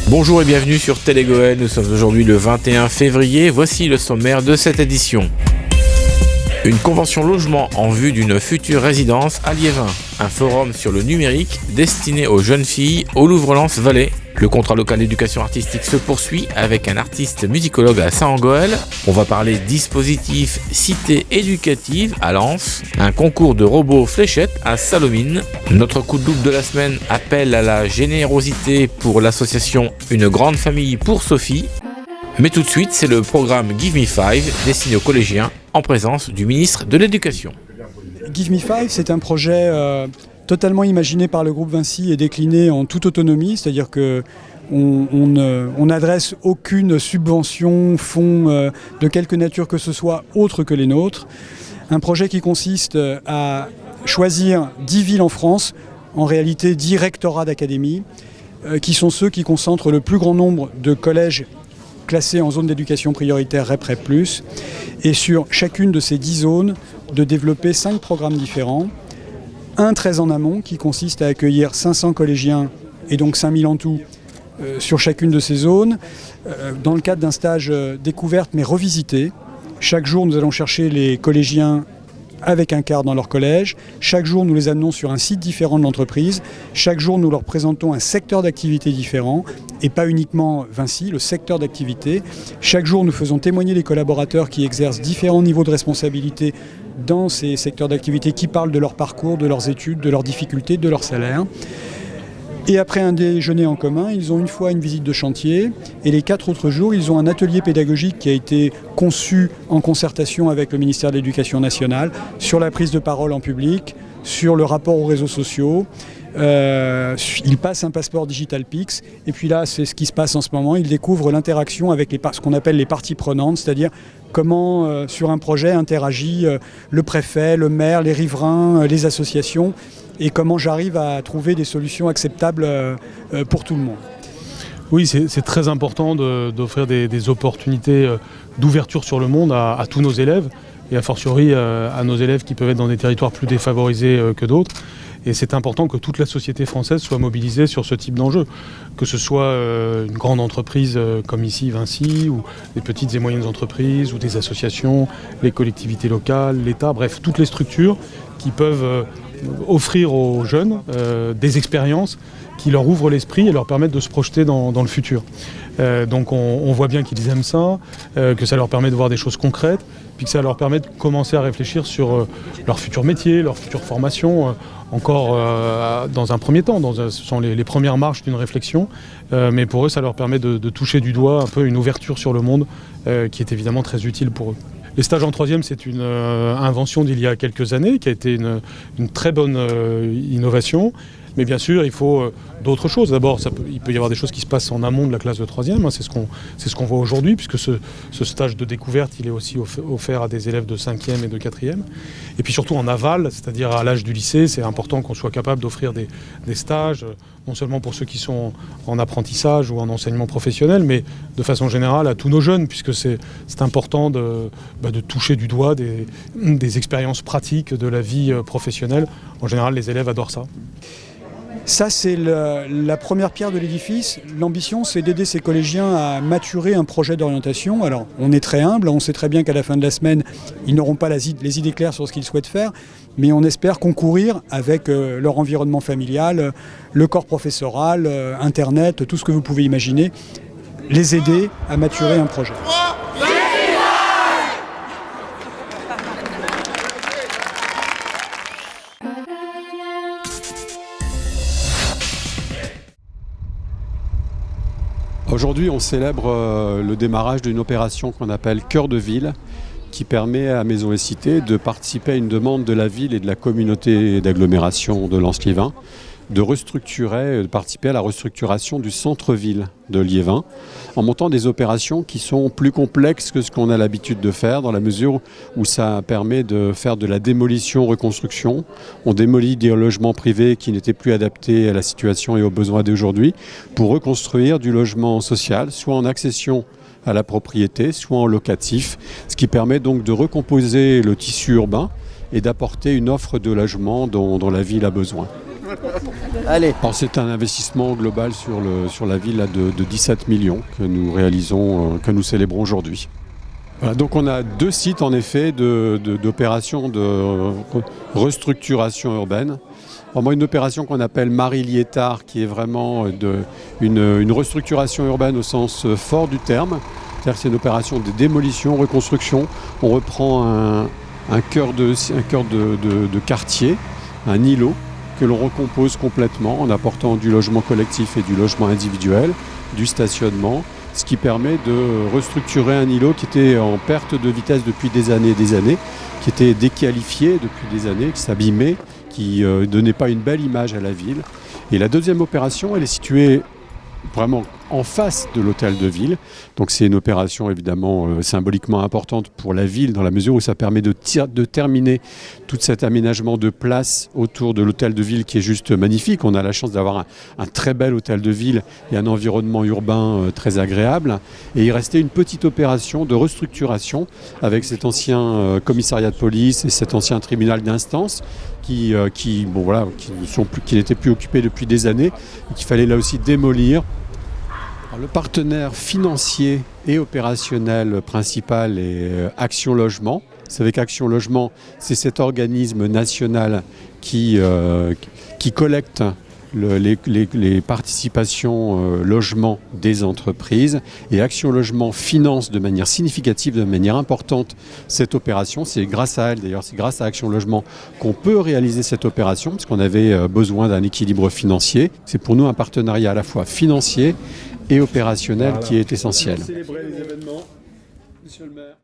Bonjour et bienvenue sur Télégoël, nous sommes aujourd'hui le 21 février, voici le sommaire de cette édition. Une convention logement en vue d'une future résidence à Liévin, un forum sur le numérique destiné aux jeunes filles au Louvre-Lens-Valais. Le contrat local d'éducation artistique se poursuit avec un artiste musicologue à Saint-Angoël. On va parler dispositif cité éducative à Lens, un concours de robots fléchettes à Salomine. Notre coup de loupe de la semaine appelle à la générosité pour l'association Une grande famille pour Sophie. Mais tout de suite, c'est le programme Give Me Five destiné aux collégiens en présence du ministre de l'Éducation. Give Me Five, c'est un projet totalement imaginé par le groupe Vinci et décliné en toute autonomie, c'est-à-dire qu'on n'adresse aucune subvention, fonds de quelque nature que ce soit autre que les nôtres. Un projet qui consiste à choisir 10 villes en France, en réalité 10 rectorats d'académie, qui sont ceux qui concentrent le plus grand nombre de collèges classés en zone d'éducation prioritaire REP, REP+, et sur chacune de ces 10 zones, de développer 5 programmes différents. Un très en amont qui consiste à accueillir 500 collégiens et donc 5000 en tout sur chacune de ces zones dans le cadre d'un stage découverte mais revisité. Chaque jour nous allons chercher les collégiens avec un quart dans leur collège. Chaque jour nous les amenons sur un site différent de l'entreprise. Chaque jour nous leur présentons un secteur d'activité différent et pas uniquement Vinci, le secteur d'activité. Chaque jour nous faisons témoigner les collaborateurs qui exercent différents niveaux de responsabilité dans ces secteurs d'activité, qui parlent de leur parcours, de leurs études, de leurs difficultés, de leur salaire. Et après un déjeuner en commun, ils ont une fois une visite de chantier et les 4 autres jours, ils ont un atelier pédagogique qui a été conçu en concertation avec le ministère de l'Éducation nationale sur la prise de parole en public, sur le rapport aux réseaux sociaux. Ils passent un passeport Digital Pix et puis là, c'est ce qui se passe en ce moment. Ils découvrent l'interaction avec ce qu'on appelle les parties prenantes, c'est-à-dire comment sur un projet interagit le préfet, le maire, les riverains, les associations et comment j'arrive à trouver des solutions acceptables pour tout le monde. Oui, c'est très important d'offrir des opportunités d'ouverture sur le monde à tous nos élèves et a fortiori à nos élèves qui peuvent être dans des territoires plus défavorisés que d'autres. Et c'est important que toute la société française soit mobilisée sur ce type d'enjeu, que ce soit une grande entreprise comme ici Vinci, ou des petites et moyennes entreprises, ou des associations, les collectivités locales, l'État, bref, toutes les structures qui peuvent offrir aux jeunes des expériences qui leur ouvrent l'esprit et leur permettent de se projeter dans le futur. Donc on voit bien qu'ils aiment ça, que ça leur permet de voir des choses concrètes, puis que ça leur permet de commencer à réfléchir sur leur futur métier, leur future formation, encore dans un premier temps. Ce sont les premières marches d'une réflexion, mais pour eux, ça leur permet de toucher du doigt un peu une ouverture sur le monde qui est évidemment très utile pour eux. Les stages en troisième, c'est une invention d'il y a quelques années, qui a été une très bonne innovation. Mais bien sûr, il faut d'autres choses. D'abord, il peut y avoir des choses qui se passent en amont de la classe de troisième. C'est ce qu'on voit aujourd'hui, puisque ce stage de découverte, il est aussi offert à des élèves de 5e et de 4e. Et puis surtout en aval, c'est-à-dire à l'âge du lycée, c'est important qu'on soit capable d'offrir des stages, non seulement pour ceux qui sont en apprentissage ou en enseignement professionnel, mais de façon générale à tous nos jeunes, puisque c'est important de toucher du doigt des expériences pratiques de la vie professionnelle. En général, les élèves adorent ça. Ça, c'est la première pierre de l'édifice. L'ambition, c'est d'aider ces collégiens à maturer un projet d'orientation. Alors, on est très humble, on sait très bien qu'à la fin de la semaine, ils n'auront pas les idées claires sur ce qu'ils souhaitent faire, mais on espère concourir avec leur environnement familial, le corps professoral, Internet, tout ce que vous pouvez imaginer, les aider à maturer un projet. Aujourd'hui, on célèbre le démarrage d'une opération qu'on appelle Cœur de Ville, qui permet à Maisons et Cités de participer à une demande de la ville et de la communauté d'agglomération de Lens-Liévin de participer à la restructuration du centre-ville de Liévin en montant des opérations qui sont plus complexes que ce qu'on a l'habitude de faire, dans la mesure où ça permet de faire de la démolition-reconstruction. On démolit des logements privés qui n'étaient plus adaptés à la situation et aux besoins d'aujourd'hui pour reconstruire du logement social, soit en accession à la propriété, soit en locatif, ce qui permet donc de recomposer le tissu urbain et d'apporter une offre de logement dont la ville a besoin. Allez. Alors, c'est un investissement global sur la ville là, de 17 millions que nous réalisons, que nous célébrons aujourd'hui. Voilà, donc on a 2 sites en effet d'opérations de restructuration urbaine. Alors, moi, une opération qu'on appelle Marie-Liétard, qui est vraiment une restructuration urbaine au sens fort du terme. C'est-à-dire que c'est une opération de démolition, reconstruction. On reprend un cœur de quartier, un îlot, que l'on recompose complètement en apportant du logement collectif et du logement individuel, du stationnement, ce qui permet de restructurer un îlot qui était en perte de vitesse depuis des années, qui était déqualifié depuis des années, qui s'abîmait, qui ne donnait pas une belle image à la ville. Et la deuxième opération, elle est située vraiment en face de l'hôtel de ville. Donc c'est une opération évidemment symboliquement importante pour la ville dans la mesure où ça permet de terminer tout cet aménagement de place autour de l'hôtel de ville qui est juste magnifique. On a la chance d'avoir un très bel hôtel de ville et un environnement urbain très agréable. Et il restait une petite opération de restructuration avec cet ancien commissariat de police et cet ancien tribunal d'instance qui n'étaient plus occupés depuis des années et qu'il fallait là aussi démolir. Alors, le partenaire financier et opérationnel principal est Action Logement. Vous savez qu'Action Logement, c'est cet organisme national qui collecte les participations logement des entreprises, et Action Logement finance de manière significative, de manière importante cette opération. C'est grâce à elle, d'ailleurs, c'est grâce à Action Logement qu'on peut réaliser cette opération, parce qu'on avait besoin d'un équilibre financier. C'est pour nous un partenariat à la fois financier et opérationnel qui est essentiel. Célébrer les événements, Monsieur le maire.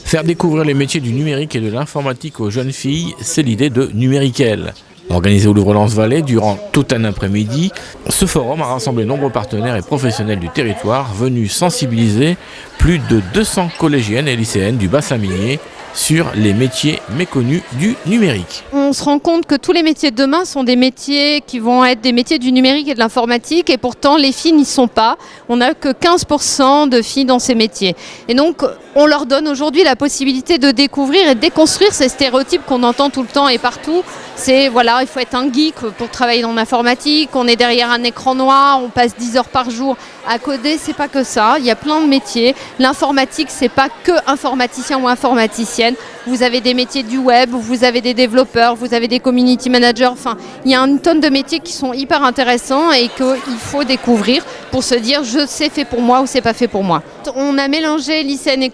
Faire découvrir les métiers du numérique et de l'informatique aux jeunes filles, c'est l'idée de Numériquel. Organisé au Louvre-Lens-Vallée durant tout un après-midi, ce forum a rassemblé nombreux partenaires et professionnels du territoire venus sensibiliser plus de 200 collégiennes et lycéennes du bassin minier sur les métiers méconnus du numérique. On se rend compte que tous les métiers de demain sont des métiers qui vont être des métiers du numérique et de l'informatique, et pourtant les filles n'y sont pas. On n'a que 15% de filles dans ces métiers. Et donc on leur donne aujourd'hui la possibilité de découvrir et de déconstruire ces stéréotypes qu'on entend tout le temps et partout. C'est voilà, il faut être un geek pour travailler dans l'informatique, on est derrière un écran noir, on passe 10 heures par jour à coder, c'est pas que ça, il y a plein de métiers. L'informatique, c'est pas que informaticien ou informaticienne. Vous avez des métiers du web, vous avez des développeurs, vous avez des community managers, enfin, il y a une tonne de métiers qui sont hyper intéressants et qu'il faut découvrir pour se dire je sais fait pour moi ou c'est pas fait pour moi. On a mélangé lycéennes et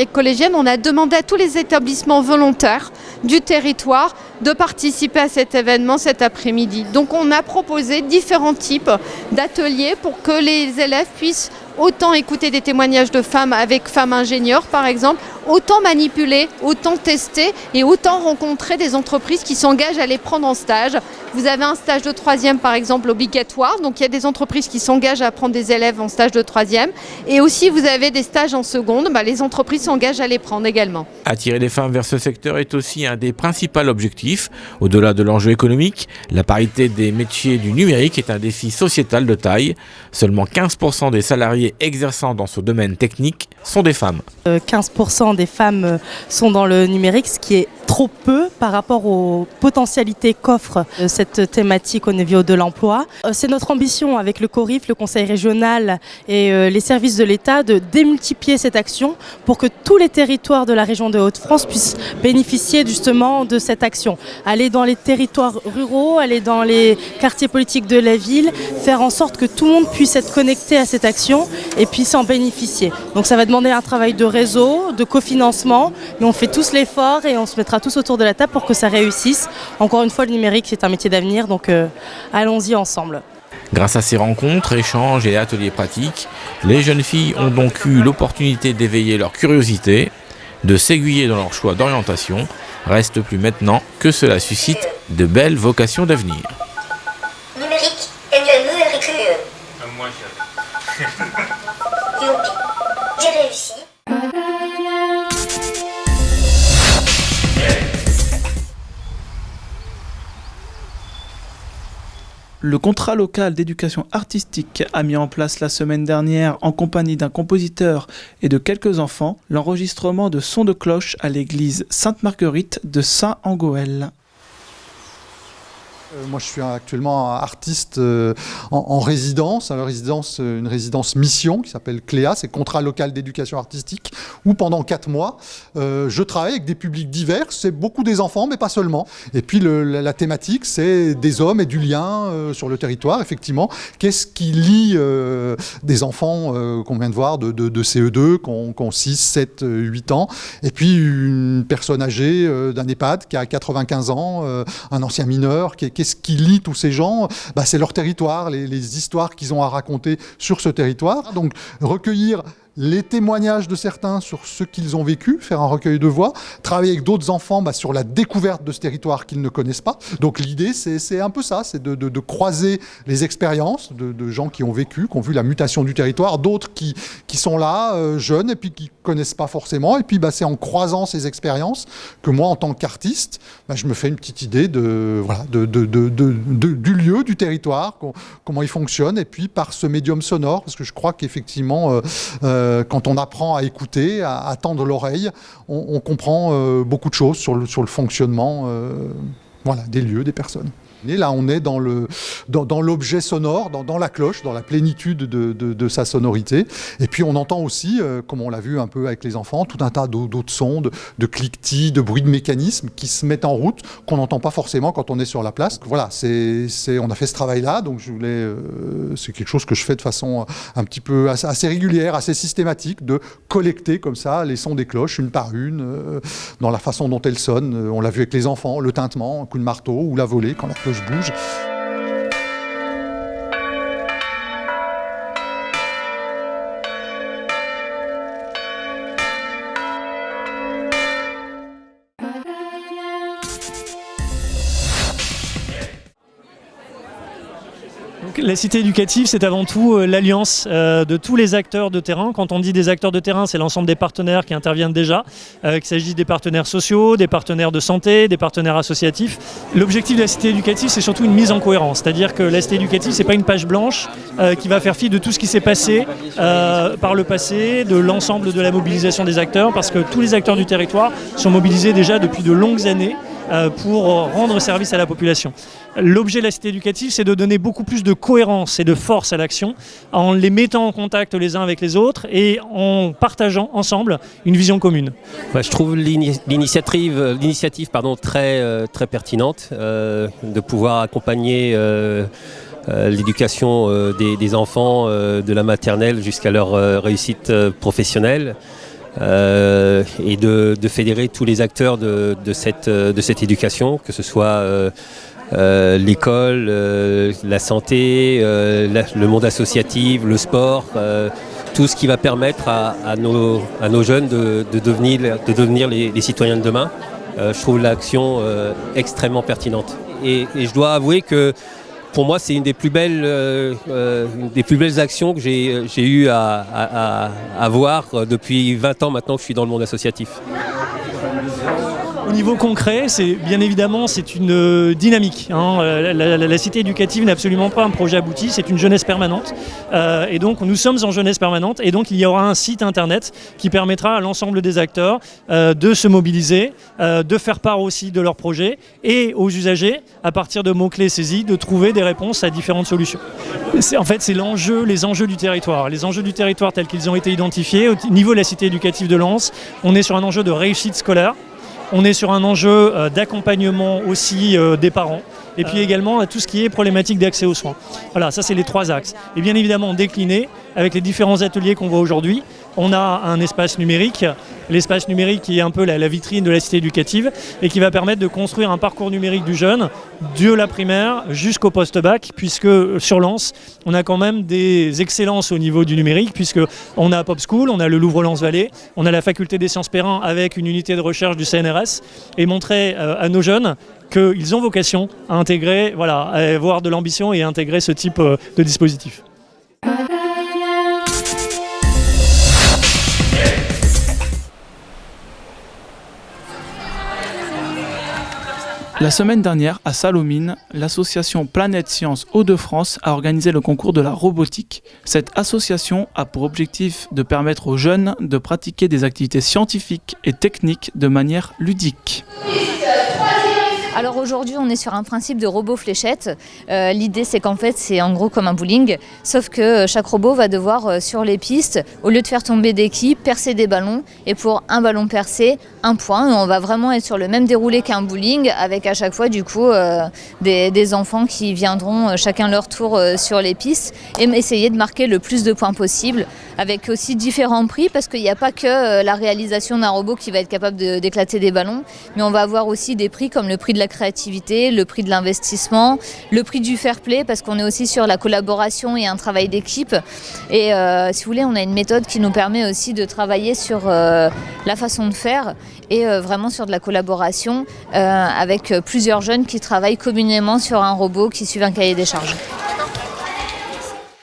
collégiennes, on a demandé à tous les établissements volontaires du territoire de participer à cet événement cet après-midi. Donc on a proposé différents types d'ateliers pour que les élèves puissent autant écouter des témoignages de femmes avec femmes ingénieurs par exemple, autant manipuler, autant tester et autant rencontrer des entreprises qui s'engagent à les prendre en stage. Vous avez un stage de 3e par exemple obligatoire, donc il y a des entreprises qui s'engagent à prendre des élèves en stage de 3e, et aussi vous avez des stages en seconde, les entreprises s'engagent à les prendre également. Attirer les femmes vers ce secteur est aussi un des principaux objectifs. Au-delà de l'enjeu économique, la parité des métiers du numérique est un défi sociétal de taille. Seulement 15% des salariés exerçant dans ce domaine technique sont des femmes. 15% des femmes sont dans le numérique, ce qui est trop peu par rapport aux potentialités qu'offre cette thématique au niveau de l'emploi. C'est notre ambition avec le CORIF, le Conseil régional et les services de l'État de démultiplier cette action pour que tous les territoires de la région de Hauts-de-France puissent bénéficier justement de cette action. Aller dans les territoires ruraux, aller dans les quartiers politiques de la ville, faire en sorte que tout le monde puisse être connecté à cette action et puisse en bénéficier. Donc ça va demander un travail de réseau, de cofinancement, mais on fait tous l'effort et on se mettra tous autour de la table pour que ça réussisse. Encore une fois, le numérique, c'est un métier d'avenir, donc allons-y ensemble. Grâce à ces rencontres, échanges et ateliers pratiques, les jeunes filles ont donc eu l'opportunité d'éveiller leur curiosité, de s'aiguiller dans leur choix d'orientation. Reste plus maintenant que cela suscite de belles vocations d'avenir. Numérique est la nouvelle recrue. Moi, Youpi, j'ai réussi. Le contrat local d'éducation artistique a mis en place la semaine dernière, en compagnie d'un compositeur et de quelques enfants, l'enregistrement de sons de cloche à l'église Sainte-Marguerite de Saint-Angoël. Moi, je suis actuellement artiste en résidence. Alors, une résidence mission qui s'appelle CLEA, c'est Contrat local d'éducation artistique, où pendant 4 mois, je travaille avec des publics divers. C'est beaucoup des enfants, mais pas seulement. Et puis, la thématique, c'est des hommes et du lien sur le territoire, effectivement. Qu'est-ce qui lie des enfants qu'on vient de voir, de CE2, qui ont 6, 7, 8 ans, et puis une personne âgée d'un EHPAD qui a 95 ans, un ancien mineur, qu'est-ce qui lie tous ces gens ? C'est leur territoire, les histoires qu'ils ont à raconter sur ce territoire. Donc recueillir les témoignages de certains sur ce qu'ils ont vécu, faire un recueil de voix, travailler avec d'autres enfants sur la découverte de ce territoire qu'ils ne connaissent pas. Donc l'idée, c'est un peu ça, c'est de croiser les expériences de gens qui ont vécu, qui ont vu la mutation du territoire, d'autres qui sont là, jeunes, et puis qui ne connaissent pas forcément. Et puis c'est en croisant ces expériences que moi, en tant qu'artiste, je me fais une petite idée du lieu, du territoire, comment il fonctionne, et puis par ce médium sonore, parce que je crois qu'effectivement, quand on apprend à écouter, à tendre l'oreille, on comprend beaucoup de choses sur le fonctionnement des lieux, des personnes. Et là, on est dans l'objet sonore, dans la cloche, dans la plénitude de sa sonorité. Et puis, on entend aussi, comme on l'a vu un peu avec les enfants, tout un tas d'autres sons, de cliquetis, de bruits de mécanismes qui se mettent en route, qu'on n'entend pas forcément quand on est sur la place. Voilà, on a fait ce travail-là, donc c'est quelque chose que je fais de façon un petit peu assez régulière, assez systématique, de collecter comme ça les sons des cloches, une par une, dans la façon dont elles sonnent. On l'a vu avec les enfants, le tintement, un coup de marteau ou la volée quand la cloche bouge. La cité éducative, c'est avant tout l'alliance de tous les acteurs de terrain. Quand on dit des acteurs de terrain, c'est l'ensemble des partenaires qui interviennent déjà, qu'il s'agisse des partenaires sociaux, des partenaires de santé, des partenaires associatifs. L'objectif de la cité éducative, c'est surtout une mise en cohérence. C'est-à-dire que la cité éducative, c'est pas une page blanche qui va faire fi de tout ce qui s'est passé par le passé, de l'ensemble de la mobilisation des acteurs, parce que tous les acteurs du territoire sont mobilisés déjà depuis de longues années pour rendre service à la population. L'objet de la cité éducative, c'est de donner beaucoup plus de cohérence et de force à l'action en les mettant en contact les uns avec les autres et en partageant ensemble une vision commune. Je trouve l'initiative très pertinente de pouvoir accompagner l'éducation des enfants de la maternelle jusqu'à leur réussite professionnelle. Et de fédérer tous les acteurs de cette éducation, que ce soit l'école, la santé, le monde associatif, le sport, tout ce qui va permettre à nos jeunes de devenir les citoyens de demain. Je trouve l'action extrêmement pertinente. Et je dois avouer que pour moi, c'est une des plus belles actions que j'ai eu à voir depuis 20 ans maintenant que je suis dans le monde associatif. Au niveau concret, bien évidemment, c'est une dynamique. La cité éducative n'est absolument pas un projet abouti, c'est une jeunesse permanente. Et donc, nous sommes en jeunesse permanente. Et donc, il y aura un site internet qui permettra à l'ensemble des acteurs de se mobiliser, de faire part aussi de leurs projets et aux usagers, à partir de mots-clés saisis, de trouver des réponses à différentes solutions. C'est les enjeux du territoire. Les enjeux du territoire tels qu'ils ont été identifiés. Au niveau de la cité éducative de Lens, on est sur un enjeu de réussite scolaire. On est sur un enjeu d'accompagnement aussi des parents. Et puis également tout ce qui est problématique d'accès aux soins. Voilà, ça c'est les 3 axes. Et bien évidemment décliné avec les différents ateliers qu'on voit aujourd'hui. On a un espace numérique, l'espace numérique qui est un peu la vitrine de la cité éducative et qui va permettre de construire un parcours numérique du jeune, de la primaire jusqu'au post-bac, puisque sur Lens, on a quand même des excellences au niveau du numérique, puisqu'on a Pop School, on a le Louvre-Lens-Vallée, on a la faculté des sciences Perrin avec une unité de recherche du CNRS, et montrer à nos jeunes qu'ils ont vocation à intégrer, à avoir de l'ambition et à intégrer ce type de dispositif. La semaine dernière, à Sallaumines, l'association Planète Science Hauts-de-France a organisé le concours de la robotique. Cette association a pour objectif de permettre aux jeunes de pratiquer des activités scientifiques et techniques de manière ludique. Alors aujourd'hui, on est sur un principe de robot fléchette. L'idée, c'est qu'en fait, c'est en gros comme un bowling, sauf que chaque robot va devoir, sur les pistes, au lieu de faire tomber des quilles, percer des ballons. Et pour un ballon percé, un point. Et on va vraiment être sur le même déroulé qu'un bowling, avec à chaque fois, du coup, des enfants qui viendront chacun leur tour sur les pistes et essayer de marquer le plus de points possible, avec aussi différents prix, parce qu'il n'y a pas que la réalisation d'un robot qui va être capable d'éclater des ballons, mais on va avoir aussi des prix comme le prix de la créativité, le prix de l'investissement, le prix du fair play, parce qu'on est aussi sur la collaboration et un travail d'équipe. Et si vous voulez, on a une méthode qui nous permet aussi de travailler sur la façon de faire et vraiment sur de la collaboration avec plusieurs jeunes qui travaillent communément sur un robot qui suit un cahier des charges.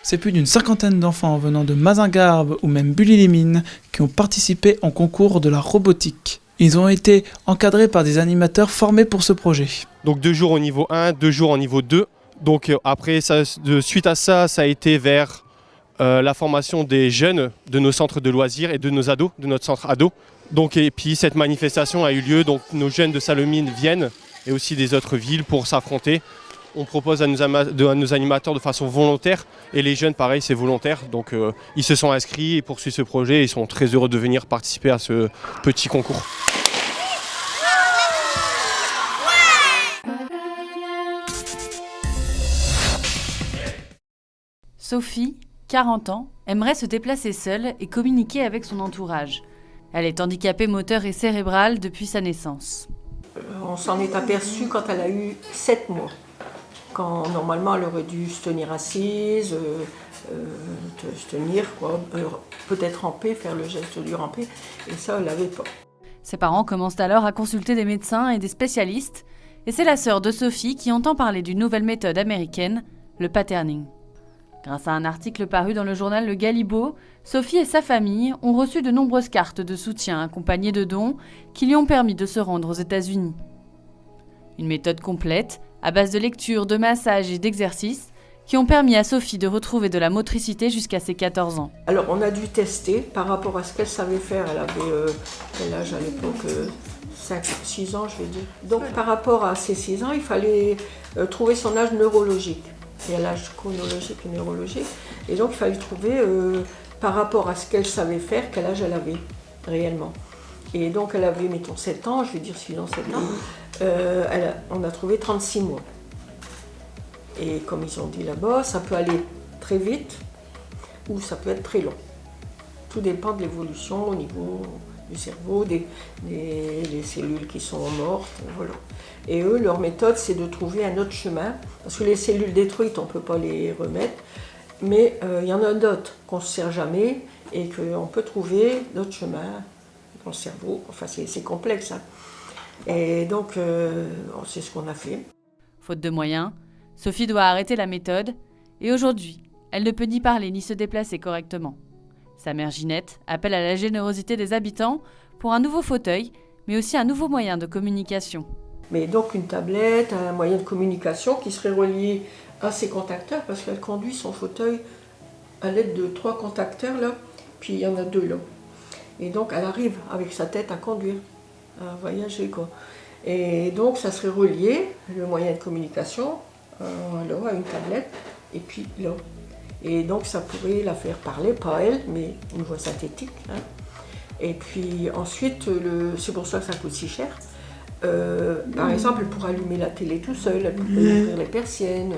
C'est plus d'une cinquantaine d'enfants venant de Mazingarbe ou même Bully-les-Mines qui ont participé au concours de la robotique. Ils ont été encadrés par des animateurs formés pour ce projet. Donc 2 jours au niveau 1, 2 jours au niveau 2. Donc après, suite à ça, ça a été vers la formation des jeunes de nos centres de loisirs et de nos ados, de notre centre ado. Donc, et puis cette manifestation a eu lieu, donc nos jeunes de Sallaumines viennent et aussi des autres villes pour s'affronter. On propose à nos animateurs de façon volontaire et les jeunes pareil c'est volontaire. Donc ils se sont inscrits et poursuivent ce projet et ils sont très heureux de venir participer à ce petit concours. Sophie, 40 ans, aimerait se déplacer seule et communiquer avec son entourage. Elle est handicapée moteur et cérébrale depuis sa naissance. On s'en est aperçu quand elle a eu 7 mois. Quand normalement elle aurait dû se tenir assise, se tenir, quoi, peut-être ramper, faire le geste du ramper, et ça elle l'avait pas. Ses parents commencent alors à consulter des médecins et des spécialistes, et c'est la sœur de Sophie qui entend parler d'une nouvelle méthode américaine, le patterning. Grâce à un article paru dans le journal Le Galibo, Sophie et sa famille ont reçu de nombreuses cartes de soutien accompagnées de dons qui lui ont permis de se rendre aux États-Unis. Une méthode complète, à base de lecture, de massage et d'exercices, qui ont permis à Sophie de retrouver de la motricité jusqu'à ses 14 ans. Alors on a dû tester par rapport à ce qu'elle savait faire. Elle avait quel âge à l'époque 6 ans je vais dire. Donc par rapport à ses 6 ans, il fallait trouver son âge neurologique. Il y a l'âge chronologique et neurologique. Et donc il fallait trouver par rapport à ce qu'elle savait faire, quel âge elle avait réellement. Et donc elle avait, mettons 7 ans, je vais dire 6 ans, 7 ans. On a trouvé 36 mois. Et comme ils ont dit là-bas, ça peut aller très vite ou ça peut être très long. Tout dépend de l'évolution au niveau du cerveau, des cellules qui sont mortes, voilà. Et eux, leur méthode, c'est de trouver un autre chemin, parce que les cellules détruites, on ne peut pas les remettre, mais il y en a d'autres qu'on ne se sert jamais et qu'on peut trouver d'autres chemins dans le cerveau. Enfin, c'est complexe, hein. Et donc, c'est ce qu'on a fait. Faute de moyens, Sophie doit arrêter la méthode et aujourd'hui, elle ne peut ni parler ni se déplacer correctement. Sa mère Ginette appelle à la générosité des habitants pour un nouveau fauteuil, mais aussi un nouveau moyen de communication. Mais donc une tablette, un moyen de communication qui serait relié à ses contacteurs, parce qu'elle conduit son fauteuil à l'aide de 3 contacteurs là, puis il y en a 2 là. Et donc elle arrive avec sa tête à conduire, à voyager quoi. Et donc ça serait relié, le moyen de communication, là, à une tablette, et puis là. Et donc ça pourrait la faire parler, pas elle, mais une voix synthétique, hein. Et puis ensuite, c'est pour ça que ça coûte si cher. Par exemple, elle pourrait allumer la télé tout seul, elle pourrait ouvrir les persiennes,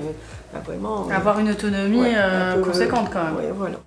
vraiment... Avoir une autonomie conséquente quand même. Ouais, voilà.